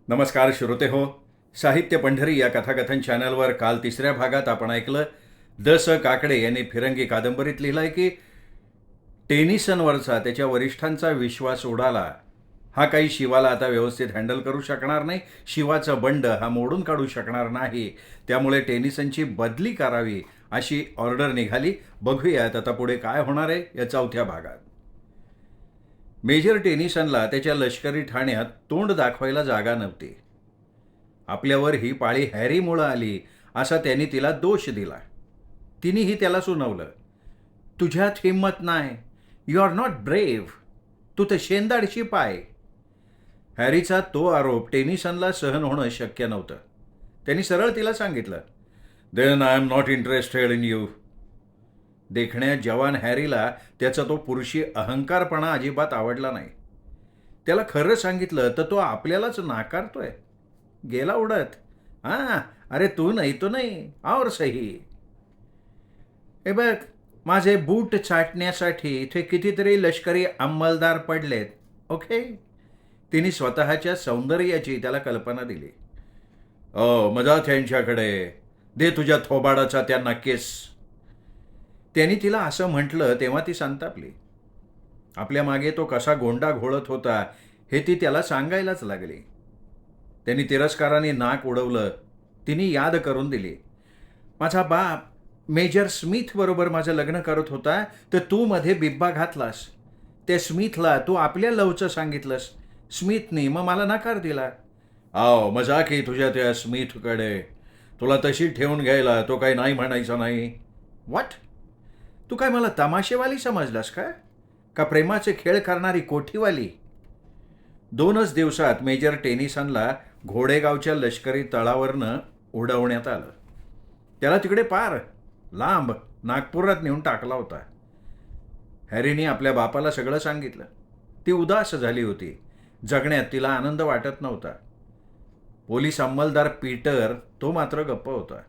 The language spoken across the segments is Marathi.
नमस्कार श्रोते हो. साहित्य पंढरी या कथाकथन चॅनलवर काल तिसऱ्या भागात आपण ऐकलं द स काकडे यांनी फिरंगी कादंबरीत लिहिलं की टेनिसनवरचा त्याच्या वरिष्ठांचा विश्वास उडाला. हा काही शिवाला आता व्यवस्थित हँडल करू शकणार नाही. शिवाचा बंड हा मोडून काढू शकणार नाही. त्यामुळे टेनिसनची बदली करावी अशी ऑर्डर निघाली. बघूयात आता पुढे काय होणार आहे या चौथ्या भागात. मेजर टेनिसनला त्याच्या लष्करी ठाण्यात तोंड दाखवायला जागा नव्हती. आपल्यावर ही पाळी हॅरीमुळं आली असा त्यांनी तिला दोष दिला. तिनेही त्याला सुनावलं, तुझ्यात हिंमत नाही. You are not brave. तू तर शेंदाड शिपाय. हॅरीचा तो आरोप टेनिसनला सहन होणं शक्य नव्हतं. त्यांनी सरळ तिला सांगितलं, then I am not interested in you. देखण्या जवान हॅरीला त्याचा तो पुरुषी अहंकारपणा अजिबात आवडला नाही. त्याला खरं सांगितलं तर तो आपल्यालाच नाकारतोय. गेला उडत. हां, अरे तू नाही तो नाही और सही. हे बघ, माझे बूट छाटण्यासाठी इथे कितीतरी लष्करी अंमलदार पडलेत. ओके. तिने स्वतःच्या सौंदर्याची त्याला कल्पना दिली. मजा त्यांच्याकडे. दे तुझ्या थोबाडाचा त्यांना केस. त्यांनी तिला असं म्हटलं तेव्हा ती संतापली. आपल्या मागे तो कसा गोंडा घोळत होता हे ती त्याला सांगायलाच लागली. त्यांनी तिरस्काराने नाक उडवलं. तिने याद करून दिली, माझा बाप मेजर स्मिथ बरोबर माझं लग्न करत होता तर तू मध्ये बिब्बा घातलास. त्या स्मिथला तू आपल्या लवचं सांगितलंस. स्मिथने मग मला नकार दिला. मजाक आहे तुझ्या त्या स्मिथकडे. तुला तशी ठेवून घ्यायला तो काही नाही म्हणायचा नाही. व्हॉट? तू काय मला तमाशेवाली समजलास का प्रेमाचे खेळ करणारी कोठीवाली? 2च दिवसात मेजर टेनिसनला घोडेगावच्या लष्करी तळावरनं उडवण्यात आलं. त्याला तिकडे पार लांब नागपुरात नेऊन टाकला होता. हॅरीने आपल्या बापाला सगळं सांगितलं. ती उदास झाली होती. जगण्यात तिला आनंद वाटत नव्हता. पोलीस अंमलदार पीटर तो मात्र गप्प होता.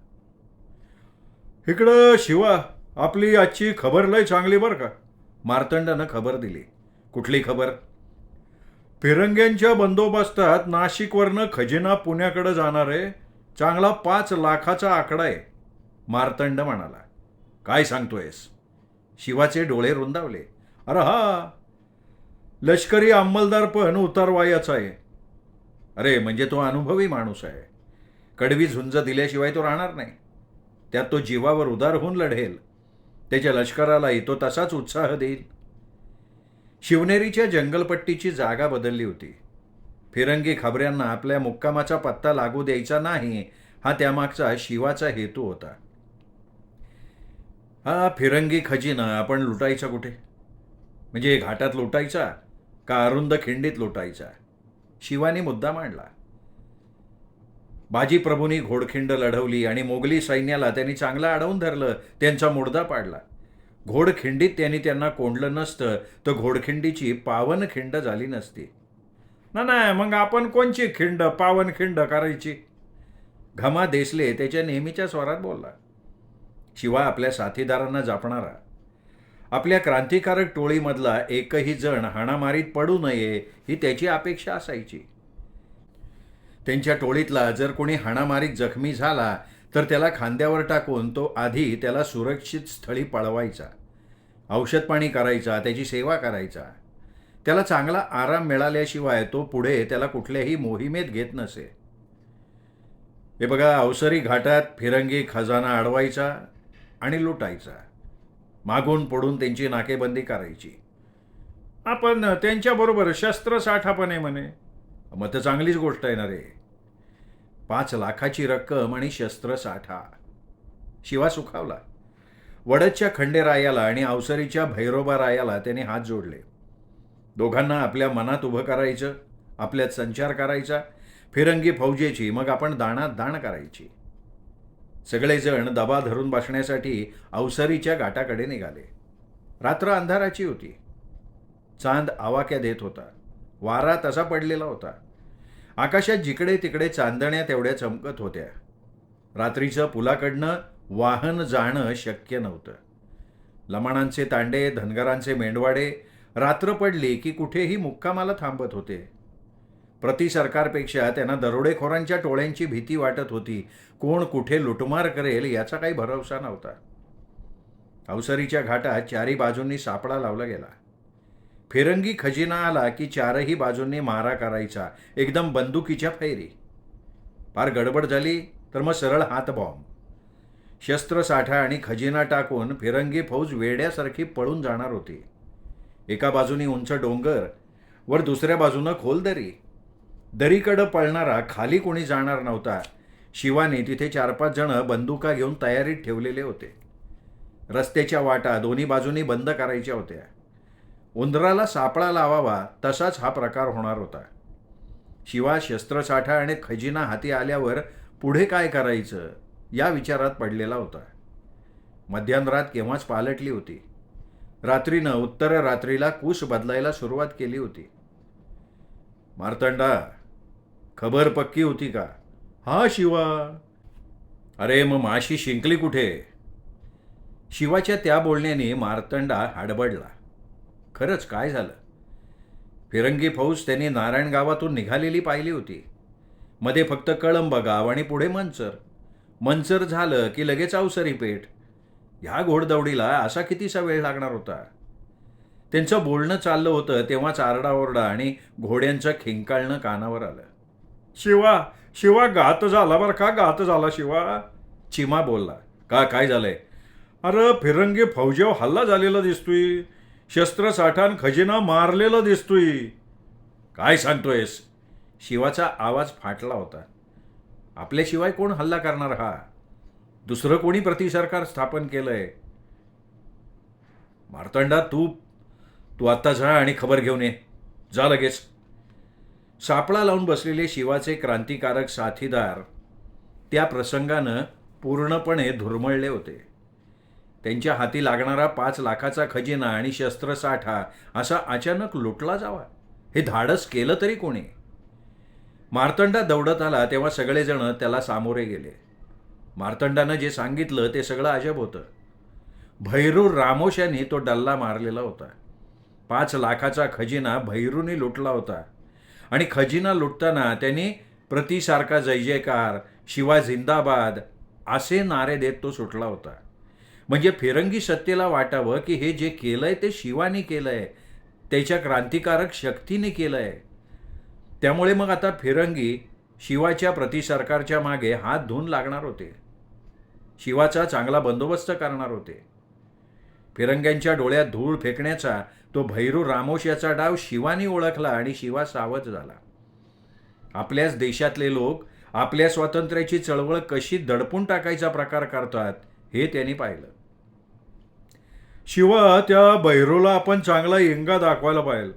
इकडं शिवा, आपली आजची खबर लय चांगली बरं का. मार्तंडानं खबर दिली. कुठली खबर? फिरंग्यांच्या बंदोबस्तात नाशिकवरनं खजिना पुण्याकडे जाणार आहे. चांगला 5 लाखाचा आकडा आहे. मार्तंड म्हणाला. काय सांगतोयस? शिवाचे डोळे रुंदावले. अरे हा, लष्करी अंमलदार पण उतारवायाचा आहे. अरे म्हणजे तो अनुभवी माणूस आहे. कडवी झुंज दिल्याशिवाय तो राहणार नाही. त्यात तो जीवावर उदार होऊन लढेल. त्याच्या लष्करालाही तो तसाच उत्साह देईल. शिवनेरीच्या जंगलपट्टीची जागा बदलली होती. फिरंगी खबऱ्यांना आपल्या मुक्कामाचा पत्ता लागू द्यायचा नाही हा त्यामागचा शिवाचा हेतू होता. हा फिरंगी खजिना आपण लुटायचा कुठे? म्हणजे घाटात लुटायचा का अरुंद खिंडीत लुटायचा? शिवाने मुद्दा मांडला. बाजीप्रभूंनी घोडखिंड लढवली आणि मोगली सैन्याला त्यांनी चांगलं अडवून धरलं. त्यांचा मुर्दा पाडला. घोडखिंडीत त्यांनी त्यांना कोंडलं नसतं तर घोडखिंडीची पावनखिंड झाली नसती. नाही, मग आपण कोणची खिंड पावनखिंड करायची? घमा देसले त्याच्या नेहमीच्या स्वरात बोलला. शिवा आपल्या साथीदारांना जपणारा. आपल्या क्रांतिकारक टोळीमधला एकही जण हाणामारीत पडू नये ही त्याची अपेक्षा असायची. त्यांच्या टोळीतला जर कोणी हाणामारीत जखमी झाला तर त्याला खांद्यावर टाकून तो आधी त्याला सुरक्षित स्थळी पळवायचा. औषध पाणी करायचा, त्याची सेवा करायचा. त्याला चांगला आराम मिळाल्याशिवाय तो पुढे त्याला कुठल्याही मोहिमेत घेत नसे. हे बघा, अवसरी घाटात फिरंगी खजाना अडवायचा आणि लुटायचा. मागून पडून त्यांची नाकेबंदी करायची. आपण त्यांच्याबरोबर शस्त्रसाठा पण आहे म्हणे. मग तर चांगलीच गोष्ट आहे ना रे. 5 लाखाची रक्कम आणि शस्त्रसाठा. शिवा सुखावला. वडदच्या खंडेरायाला आणि अवसरीच्या भैरोबारायाला त्याने हात जोडले. दोघांना आपल्या मनात उभं करायचं, आपल्यात संचार करायचा. फिरंगी फौजेची मग आपण दाणात दाण करायची. सगळेजण दबा धरून बसण्यासाठी अवसरीच्या घाटाकडे निघाले. रात्र अंधाराची होती. चांद आवाक्या देत होता. वारा तसा पडलेला होता. आकाशात जिकडे तिकडे चांदण्या तेवढ्या चमकत होत्या. रात्रीचं पुलाकडनं वाहन जाणं शक्य नव्हतं. लमाणांचे तांडे, धनगरांचे मेंढवाडे रात्र पडली की कुठेही मुक्कामाला थांबत होते. सरकारपेक्षा त्यांना दरोडेखोरांच्या टोळ्यांची भीती वाटत होती. कोण कुठे लुटमार करेल याचा काही भरवसा नव्हता. अवसरीच्या घाटात चारी बाजूंनी सापळा लावला गेला. फिरंगी खजिना आला की चारही बाजूंनी मारा करायचा, एकदम बंदुकीच्या फैरी. फार गडबड झाली तर मग सरळ हातबॉम्ब. शस्त्रसाठा आणि खजिना टाकून फिरंगी फौज वेड्यासारखी पळून जाणार होती. एका बाजूनी उंच डोंगर, वर दुसऱ्या बाजूनं खोल दरी. दरीकडं पळणारा खाली कोणी जाणार नव्हता. शिवाने तिथे 4-5 जण बंदुका घेऊन तयारीत ठेवलेले होते. रस्त्याच्या वाटा दोन्ही बाजूनी बंद करायच्या होत्या. उंदराला सापळा लावावा तसाच हा प्रकार होणार होता. शिवा शस्त्रसाठा आणि खजिना हाती आल्यावर पुढे काय करायचं या विचारात पडलेला होता. मध्यान्हरात केव्हाच पालटली होती. रात्रीनं उत्तर रात्रीला कूस बदलायला सुरुवात केली होती. मार्तंडा, खबर पक्की होती का? हा शिवा. अरे मग माशी शिंकली कुठे? शिवाच्या त्या बोलण्याने मार्तंडा हडबडला. खरंच काय झालं? फिरंगी फौज त्यांनी नारायण गावातून निघालेली पाहिली होती. मध्ये फक्त कळंब गाव आणि पुढे मंचर. मंचर झालं की लगेच अवसरी पेठ. ह्या घोडदौडीला असा कितीसा वेळ लागणार होता? त्यांचं बोलणं चाललं होतं तेव्हाच आरडाओरडा आणि घोड्यांचं खिंकाळणं कानावर आलं. शिवा, शिवा, घात झाला बरं का, घात झाला शिवा. चिमा बोलला. का, काय झालंय? अरे फिरंगी फौजेव हल्ला झालेला दिसतोय. शस्त्रसाठान खजिना मारलेला दिसतोय. काय सांगतोयस? शिवाचा आवाज फाटला होता. आपल्याशिवाय कोण हल्ला करणार हा? दुसरं कोणी प्रतिसरकार स्थापन केलंय? मार्तंडा, तू आत्ता जा आणि खबर घेऊन ये. जा लगेच. सापळा लावून बसलेले शिवाचे क्रांतिकारक साथीदार त्या प्रसंगानं पूर्णपणे धुरमळले होते. त्यांच्या हाती लागणारा 5 लाखाचा खजिना आणि शस्त्रसाठा असा अचानक लुटला जावा, हे धाडस केलं तरी कोणी? मार्तंडा दौडत आला तेव्हा सगळेजण त्याला सामोरे गेले. मार्तंडानं जे सांगितलं ते सगळं अजब होतं. भैरू रामोश यांनी तो डल्ला मारलेला होता. 5 लाखाचा खजिना भैरूने लुटला होता आणि खजिना लुटताना त्यांनी प्रतिसारखा जय जयकार, शिवा जिंदाबाद असे नारे देत तो सुटला होता. म्हणजे फिरंगी सत्तेला वाटावं की हे जे केलंय ते शिवानी केलंय, त्याच्या क्रांतिकारक शक्तीने केलंय. त्यामुळे मग आता फिरंगी शिवाच्या प्रतिसरकारच्या मागे हात धुवून लागणार होते. शिवाचा चांगला बंदोबस्त करणार होते. फिरंग्यांच्या डोळ्यात धूळ फेकण्याचा तो भैरू रामोश याचा डाव शिवानी ओळखला आणि शिवा सावध झाला. आपल्याच देशातले लोक आपल्या स्वातंत्र्याची चळवळ कशी दडपून टाकायचा प्रकार करतात हे त्यांनी पाहिलं. शिवा, त्या भैरूला आपण चांगला इंगा दाखवायला पाहिजे.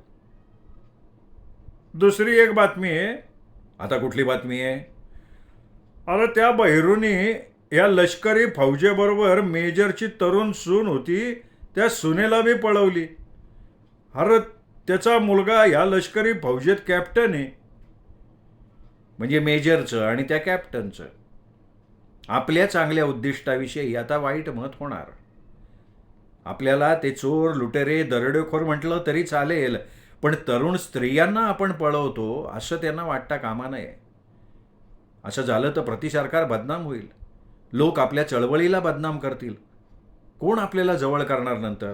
दुसरी एक बातमी आहे. आता कुठली बातमी आहे? अरे त्या भैरूनी या लष्करी फौजेबरोबर मेजरची तरुण सून होती, त्या सुनेला बी पळवली. अरे त्याचा मुलगा या लष्करी फौजेत कॅप्टन आहे. म्हणजे मेजरचं आणि त्या कॅप्टनचं. आपल्या चांगल्या उद्दिष्टाविषयी आता वाईट मत होणार. आपल्याला ते चोर, लुटेरे, दरोडेखोर म्हटलं तरी चालेल, पण तरुण स्त्रियांना आपण पळवतो असं त्यांना वाटता कामा नये. असं झालं तर प्रतिसरकार बदनाम होईल. लोक आपल्या चळवळीला बदनाम करतील. कोण आपल्याला जवळ करणार नंतर?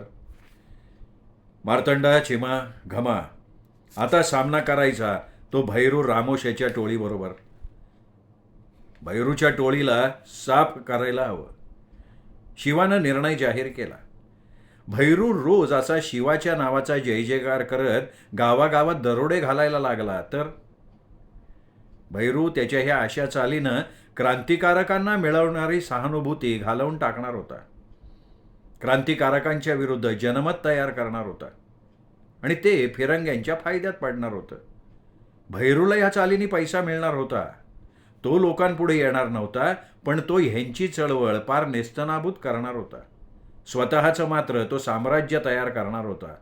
मार्तंडा, चिमा, घमा, आता सामना करायचा तो भैरू रामोश याच्या टोळीबरोबर. भैरूच्या टोळीला साफ करायला हवं. शिवानं निर्णय जाहीर केला. भैरू रोज असा शिवाच्या नावाचा जय जयकार करत गावागावात दरोडे घालायला लागला तर भैरू त्याच्या ह्या अशा चालीनं क्रांतिकारकांना मिळवणारी सहानुभूती घालवून टाकणार होता. क्रांतिकारकांच्या विरुद्ध जनमत तयार करणार होता आणि ते फिरंग्यांच्या फायद्यात पडणार होतं. भैरूला ह्या चालीने पैसा मिळणार होता. तो लोकांपुढे येणार नव्हता, पण तो ह्यांची चळवळ पार नेस्तनाबूत करणार होता. स्वतःचं मात्र तो साम्राज्य तयार करणार होता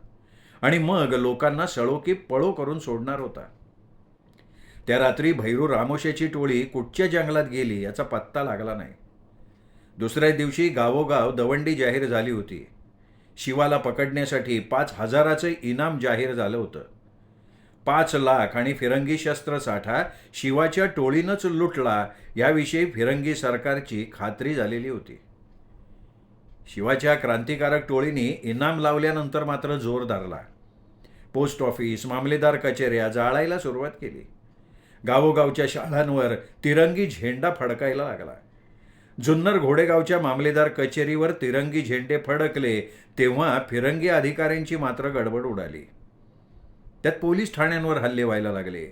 आणि मग लोकांना सळो की पळो करून सोडणार होता. त्या रात्री भैरू रामोशाची टोळी कुठच्या जंगलात गेली याचा पत्ता लागला नाही. दुसऱ्या दिवशी गावोगाव दवंडी जाहीर झाली होती. शिवाला पकडण्यासाठी 5,000चं इनाम जाहीर झालं होतं. 5 लाख आणि फिरंगी शस्त्रसाठा शिवाच्या टोळीनंच लुटला याविषयी फिरंगी सरकारची खात्री झालेली होती. शिवाच्या क्रांतिकारक टोळीने इनाम लावल्यानंतर मात्र जोर धरला. पोस्ट ऑफिस, मामलेदार कचेऱ्या जाळायला सुरुवात केली. गावोगावच्या शाळांवर तिरंगी झेंडा फडकायला लागला. जुन्नर घोडेगावच्या मामलेदार कचेरीवर तिरंगी झेंडे फडकले तेव्हा फिरंगी अधिकाऱ्यांची मात्र गडबड उडाली. त्यात पोलीस ठाण्यांवर हल्ले व्हायला लागले.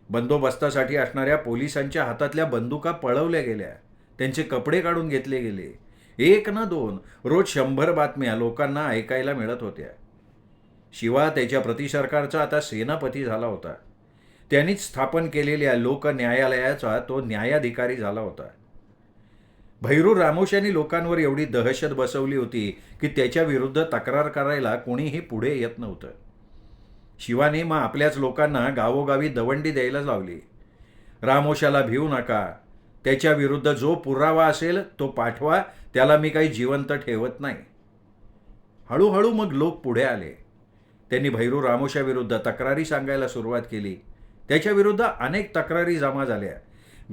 बंदोबस्तासाठी असणाऱ्या पोलिसांच्या हातातल्या बंदुका पळवल्या गेल्या. त्यांचे कपडे काढून घेतले गेले. 1 ना 2 रोज 100 बातम्या लोकांना ऐकायला मिळत होत्या. शिवा त्याच्या प्रतिसरकारचा आता सेनापती झाला होता. त्यांनीच स्थापन केलेल्या लोक न्यायालयाचा तो न्यायाधिकारी झाला होता. भैरू रामोश यांनी लोकांवर एवढी दहशत बसवली होती की त्याच्या विरुद्ध तक्रार करायला कोणीही पुढे येत नव्हतं. शिवाने मग आपल्याच लोकांना गावोगावी दवंडी द्यायला लावली. रामोशाला भिवू नका, त्याच्या विरुद्ध जो पुरावा असेल तो पाठवा, त्याला मी काही जिवंत ठेवत नाही. हळूहळू मग लोक पुढे आले. त्यांनी भैरू रामोशाविरुद्ध तक्रारी सांगायला सुरुवात केली. त्याच्याविरुद्ध अनेक तक्रारी जमा झाल्या.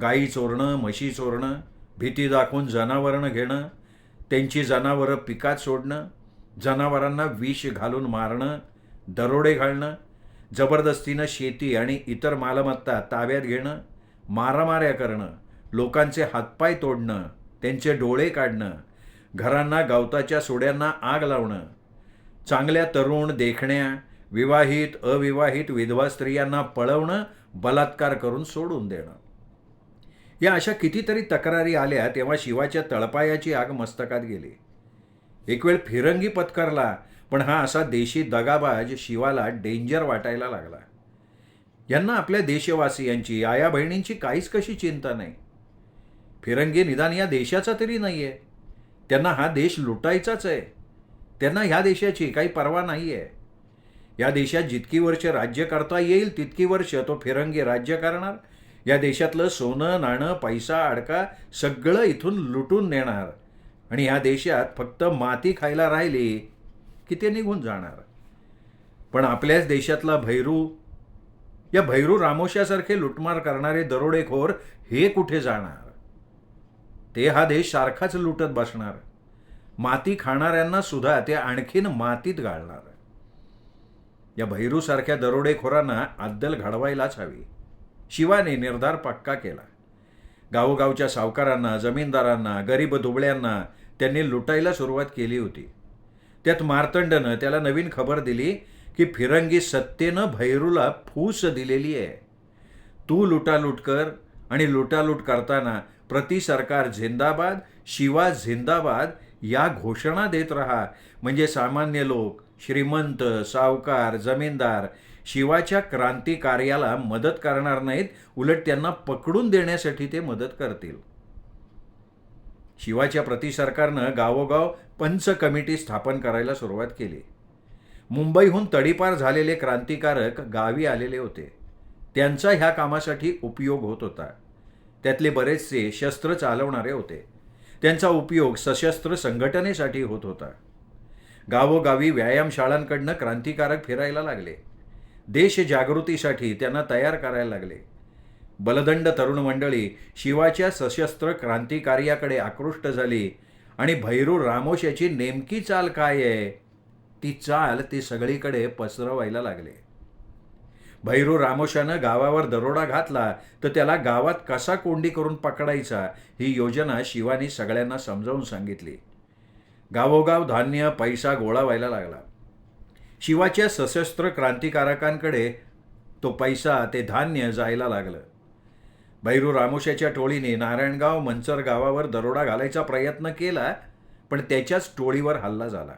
गायी चोरणं, म्हशी चोरणं, भीती दाखवून जनावरं घेणं, त्यांची जनावरं पिकात सोडणं, जनावरांना विष घालून मारणं, दरोडे घालणं, जबरदस्तीनं शेती आणि इतर मालमत्ता ताब्यात घेणं, मारामाऱ्या करणं, लोकांचे हातपाय तोडणं, त्यांचे डोळे काढणं, घरांना गवताच्या सोड्यांना आग लावणं, चांगल्या तरुण, देखण्या, विवाहित, अविवाहित विधवा स्त्रियांना पळवणं, बलात्कार करून सोडून देणं. या अशा कितीतरी तक्रारी आल्या तेव्हा शिवाच्या तळपायाची आग मस्तकात गेली. एक वेळ फिरंगी पत्करला, पण हा असा देशी दगाबाज शिवाला डेंजर वाटायला लागला. यांना आपल्या देशवासियांची, आया बहिणींची काहीच कशी चिंता नाही. फिरंगी निदान या देशाचा तरी नाही आहे. त्यांना हा देश लुटायचाच आहे. त्यांना ह्या देशाची काही पर्वा नाही आहे. या देशात जितकी वर्ष राज्य करता येईल तितकी वर्ष तो फिरंगी राज्य करणार. या देशातलं सोनं, नाणं, पैसा, अडका सगळं इथून लुटून नेणार आणि ह्या देशात फक्त माती खायला राहिली की ते निघून जाणार. पण आपल्याच देशातला भैरू रामोशासारखे लुटमार करणारे दरोडेखोर हे कुठे जाणार? ते हा देश सारखाच लुटत बसणार. माती खाणाऱ्यांना सुद्धा ते आणखीन मातीत गाळणार. या भैरूसारख्या दरोडेखोरांना अद्दल घडवायलाच हवी. शिवाने निर्धार पक्का केला. गावोगावच्या सावकारांना, जमीनदारांना, गरीब दुबळ्यांना त्यांनी लुटायला सुरुवात केली होती. त्यात मार्तंडनं त्याला नवीन खबर दिली की फिरंगी सत्तेनं भैरूला फूस दिलेली आहे. तू लुटालूट कर आणि लुटालूट करताना प्रतिसरकार झिंदाबाद, शिवा झिंदाबाद या घोषणा देत राहा. म्हणजे सामान्य लोक, श्रीमंत, सावकार, जमीनदार शिवाच्या क्रांती कार्याला मदत करणार नाहीत, उलट त्यांना पकडून देण्यासाठी ते मदत करतील. शिवाच्या प्रतिसरकारनं गावोगाव पंच कमिटी स्थापन करायला सुरुवात केली. मुंबईहून तडीपार झालेले क्रांतिकारक गावी आलेले होते. त्यांचा ह्या कामासाठी उपयोग होत होता. त्यातले बरेचसे शस्त्र चालवणारे होते. त्यांचा उपयोग सशस्त्र संघटनेसाठी होत होता. गावोगावी व्यायामशाळांकडनं क्रांतिकारक फिरायला लागले. देश जागृतीसाठी त्यांना तयार करायला लागले. बलदंड तरुण मंडळी शिवाच्या सशस्त्र क्रांतिकार्याकडे आकृष्ट झाली आणि भैरू रामोश याची नेमकी चाल काय आहे ती चाल ते सगळीकडे पसरवायला लागले. भैरू रामोशानं गावावर दरोडा घातला तर त्याला गावात कसा कोंडी करून पकडायचा ही योजना शिवानी सगळ्यांना समजावून सांगितली. गावोगाव धान्य, पैसा गोळा व्हायला लागला. शिवाच्या सशस्त्र क्रांतिकारकांकडे तो पैसा, ते धान्य जायला लागलं. भैरू रामोशाच्या टोळीने नारायणगाव, मंचर गावावर दरोडा घालायचा प्रयत्न केला, पण त्याच्याच टोळीवर हल्ला झाला.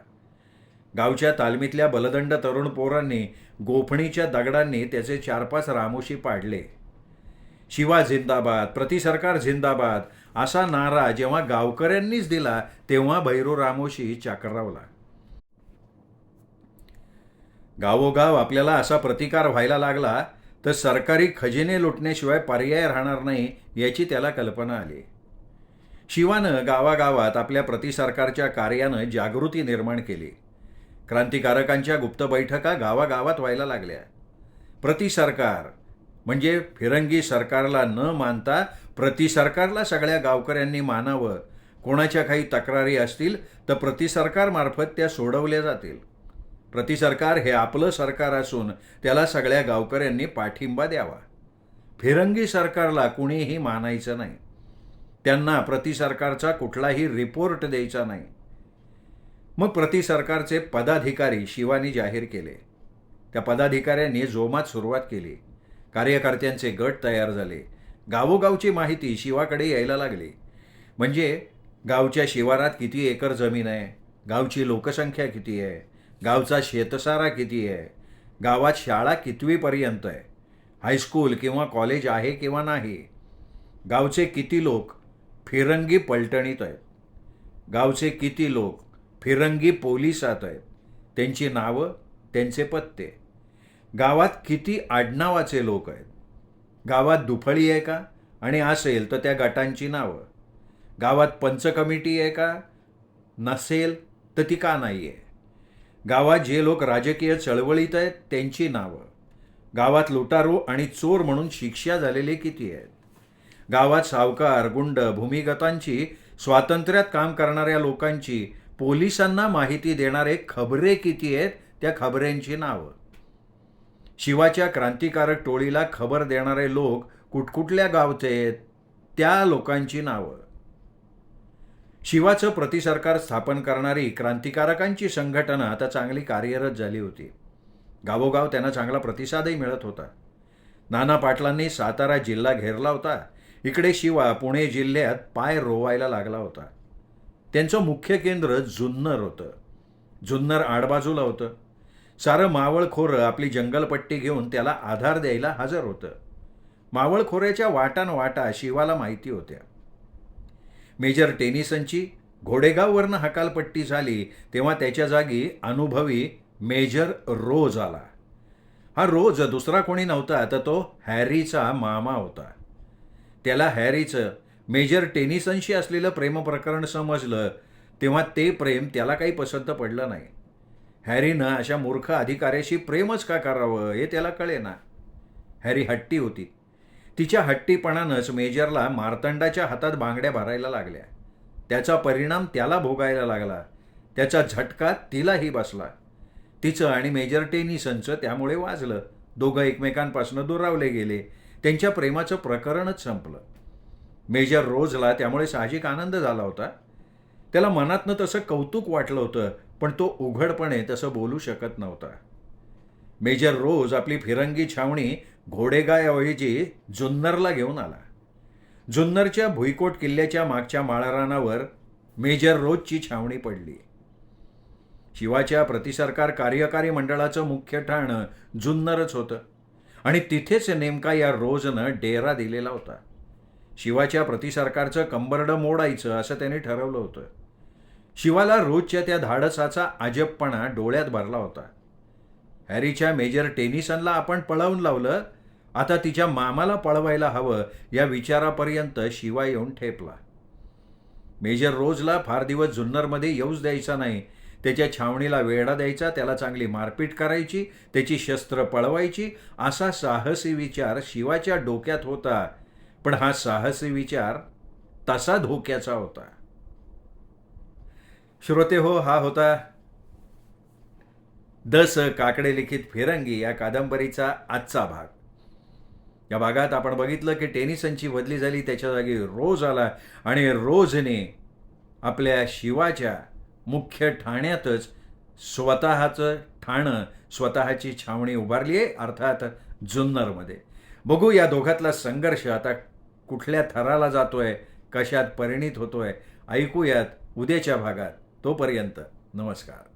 गावच्या तालमीतल्या बलदंड तरुण पोरांनी गोफणीच्या दगडांनी त्याचे 4-5 रामोशी पाडले. शिवा जिंदाबाद, प्रतिसरकार जिंदाबाद असा नारा जेव्हा गावकऱ्यांनीच दिला तेव्हा भैरू रामोशी चक्रावला. गावोगाव आपल्याला असा प्रतिकार व्हायला लागला तर सरकारी खजिने लुटण्याशिवाय पर्याय राहणार नाही याची त्याला कल्पना आली. शिवानं गावागावात आपल्या प्रतिसरकारच्या कार्यानं जागृती निर्माण केली. क्रांतिकारकांच्या गुप्त बैठका गावागावात व्हायला लागल्या. प्रतिसरकार म्हणजे फिरंगी सरकारला न मानता प्रतिसरकारला सगळ्या गावकऱ्यांनी मानावं. कोणाच्या काही तक्रारी असतील तर प्रतिसरकारमार्फत त्या सोडवल्या जातील. प्रतिसरकार हे आपलं सरकार असून त्याला सगळ्या गावकऱ्यांनी पाठिंबा द्यावा. फिरंगी सरकारला कुणीही मानायचं नाही. त्यांना प्रतिसरकारचा कुठलाही रिपोर्ट द्यायचा नाही. मग प्रतिसरकारचे पदाधिकारी शिवानी जाहीर केले. त्या पदाधिकाऱ्यांनी जोमात सुरुवात केली. कार्यकर्त्यांचे गट तयार झाले. गावोगावची माहिती शिवाकडे यायला लागली. म्हणजे गावच्या शिवारात किती एकर जमीन आहे, गावची लोकसंख्या किती आहे, गावचा शेतसारा किती आहे, गावात शाळा कितवीपर्यंत आहे, हायस्कूल किंवा कॉलेज आहे किंवा नाही, गावचे किती लोक फिरंगी पलटणीत आहेत, गावचे किती लोक फिरंगी पोलिसात आहेत, त्यांची नावं, त्यांचे पत्ते, गावात किती आडनावाचे लोक आहेत, गावात दुफळी आहे का आणि असेल तर त्या गटांची नावं, गावात पंच कमिटी आहे का, नसेल तर ती का नाही आहे, गावात जे लोक राजकीय चळवळीत आहेत त्यांची नावं, गावात लुटारू आणि चोर म्हणून शिक्षा झालेले किती आहेत, गावात सावकार, गुंड, भूमिगतांची, स्वातंत्र्यात काम करणाऱ्या लोकांची, पोलिसांना माहिती देणारे खबरे किती आहेत त्या खबऱ्यांची नावं, शिवाच्या क्रांतिकारक टोळीला खबर देणारे लोक कुठकुठल्या गावचे आहेत त्या लोकांची नावं, शिवाचं प्रतिसरकार स्थापन करणारी क्रांतिकारकांची संघटना आता चांगली कार्यरत झाली होती. गावोगाव त्यांना चांगला प्रतिसादही मिळत होता. नाना पाटलांनी सातारा जिल्हा घेरला होता. इकडे शिवा पुणे जिल्ह्यात पाय रोवायला लागला होता. त्यांचं मुख्य केंद्र जुन्नर होतं. जुन्नर आडबाजूला होतं. सारं मावळखोरं आपली जंगलपट्टी घेऊन त्याला आधार द्यायला हजर होतं. मावळखोऱ्याच्या वाटांवाटा शिवाला माहिती होत्या. मेजर टेनिसनची घोडेगाववरनं हकालपट्टी झाली तेव्हा त्याच्या जागी अनुभवी मेजर रोज आला. हा रोज दुसरा कोणी नव्हता तर तो हॅरीचा मामा होता. त्याला हॅरीचं मेजर टेनिसनशी असलेलं प्रेमप्रकरण समजलं तेव्हा ते प्रेम त्याला काही पसंत पडलं नाही. हॅरीनं अशा मूर्ख अधिकाऱ्याशी प्रेमच का करावं हे त्याला कळेना. हॅरी हट्टी होती. तिच्या हट्टीपणानंच मेजरला मार्तंडाच्या हातात बांगड्या भरायला लागल्या. त्याचा परिणाम त्याला भोगायला लागला. त्याचा झटका तिलाही बसला. तिचं आणि मेजर टेनिसनचं त्यामुळे वाजलं. दोघं एकमेकांपासून दुरावले गेले. त्यांच्या प्रेमाचं प्रकरणच संपलं. मेजर रोजला त्यामुळे साहजिक आनंद झाला होता. त्याला मनातनं तसं कौतुक वाटलं होतं पण तो उघडपणे तसं बोलू शकत नव्हता. मेजर रोज आपली फिरंगी छावणी घोडेगावऐवजी जुन्नरला घेऊन आला. जुन्नरच्या भुईकोट किल्ल्याच्या मागच्या माळरानावर मेजर रोजची छावणी पडली. शिवाच्या प्रतिसरकार कार्यकारी मंडळाचं मुख्य ठाणं जुन्नरच होतं आणि तिथेच नेमका या रोजनं डेरा दिलेला होता. शिवाच्या प्रतिसरकारचं कंबरडं मोडायचं असं त्याने ठरवलं होतं. शिवाला रोजच्या त्या धाडसाचा अजबपणा डोळ्यात भरला होता. हॅरीच्या मेजर टेनिसनला आपण पळवून लावलं, आता तिच्या मामाला पळवायला हवं या विचारापर्यंत शिवा येऊन ठेपला. मेजर रोजला फार दिवस जुन्नरमध्ये येऊच द्यायचा नाही. त्याच्या छावणीला वेढा द्यायचा, त्याला चांगली मारपीट करायची, त्याची शस्त्र पळवायची असा साहसी विचार शिवाच्या डोक्यात होता. पण हा साहसी विचार तसा धोक्याचा होता. श्रोते हो, हा होता दस काकडे लिखित फिरंगी या कादंबरीचा आजचा भाग. या भागात आपण बघितलं की टेनिसनची बदली झाली, त्याच्या जागी रोज आला आणि रोजने आपल्या शिवाच्या मुख्य ठाण्यातच स्वतःचं ठाणं, स्वतःची छावणी उभारली आहे, अर्थात जुन्नरमध्ये. बघू या दोघातला संघर्ष आता कुठल्या थराला जातोय, कशात परिणित होतोय, ऐकूयात उद्याच्या भागात. तोपर्यंत नमस्कार.